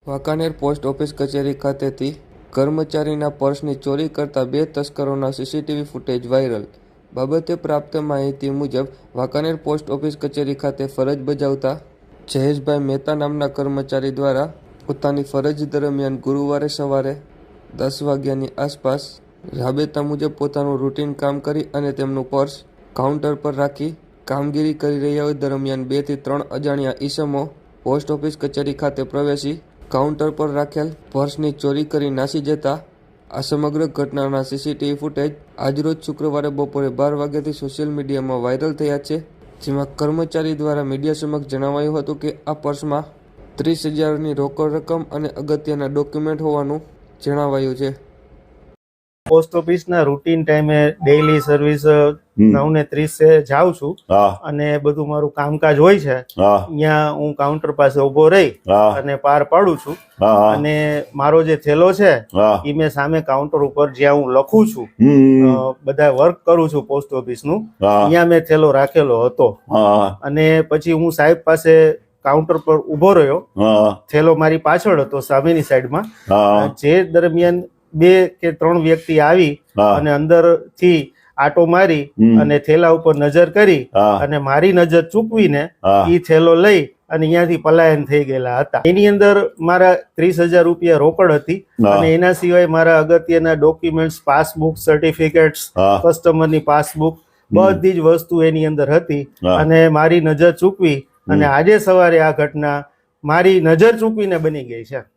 Wankaner post office કચેરી ખાતેથી કર્મચારીના પર્સની ચોરી કરતા 2 તસ્કરોના સીસીટીવી ફૂટેજ વાયરલ. બાબતે પ્રાપ્ત માહિતી મુજબ વાંકાનેર પોસ્ટ ઓફિસ કચેરી ખાતે ફરજ બજાવતા જયેશભાઈ મહેતા નામના કર્મચારી દ્વારા પોતાની ફરજ દરમિયાન ગુરુવારે સવારે 10 વાગ્યાની આસપાસ રાબેતા મુજબ પોતાનું રૂટીન કામ કરી અને તેમનું પર્સ કાઉન્ટર પર રાખી કામગીરી કરી રહ્યા હોય દરમિયાન 2 થી 3 અજાણ્યા ઈસમો પોસ્ટ ઓફિસ કચેરી ખાતે પ્રવેશી કાઉન્ટર પર રાખેલ પર્સની ચોરી કરી નાસી જતા આ સમગ્ર ઘટનાના સીસીટીવી ફૂટેજ આજરોજ શુક્રવારે બપોરે 12 વાગ્યાથી સોશિયલ મીડિયામાં વાયરલ થયા છે. જેમાં કર્મચારી દ્વારા મીડિયા સમક્ષ જણાવાયું હતું કે આ પર્સમાં 30,000ની રોકડ રકમ અને અગત્યના ડોક્યુમેન્ટ હોવાનું જણાવાયું છે. પોસ્ટ ઓફિસના રૂટીન ટાઈમે ડેઈલી સર્વિસ 9:30 જાઉં છું અને બધું મારું કામકાજ હોય છે. અહીંયા હું કાઉન્ટર પાસે ઉભો રહી અને પાર પાડું છું અને મારો જે થેલો છે એ મેં સામે કાઉન્ટર ઉપર જ્યાં હું લખું છું, બધા વર્ક કરું છું પોસ્ટ ઓફિસનું, અહીંયા મેં થેલો રાખેલો હતો અને પછી હું સાહેબ પાસે કાઉન્ટર પર ઉભો રહ્યો. થેલો મારી પાછળ હતો સામેની સાઈડમાં. જે દરમિયાન 2 કે 3 વ્યક્તિ આવી અને અંદર થી આટો મારી અને થેલા ઉપર નજર કરી અને મારી નજર ચૂકવીને ઈ થેલો લઈ અને અહીંયાથી પલાયન થઈ ગયેલા હતા. એની અંદર મારા 30,000 રૂપિયા રોકડ હતી અને એના સિવાય મારા અગત્યના ડોક્યુમેન્ટ્સ, પાસબુક, સર્ટિફિકેટ્સ, કસ્ટમરની પાસબુક, બધી જ વસ્તુ એની અંદર હતી અને મારી નજર ચૂકવી અને આજે સવારે આ ઘટના મારી નજર ચૂકવીને બની ગઈ છે.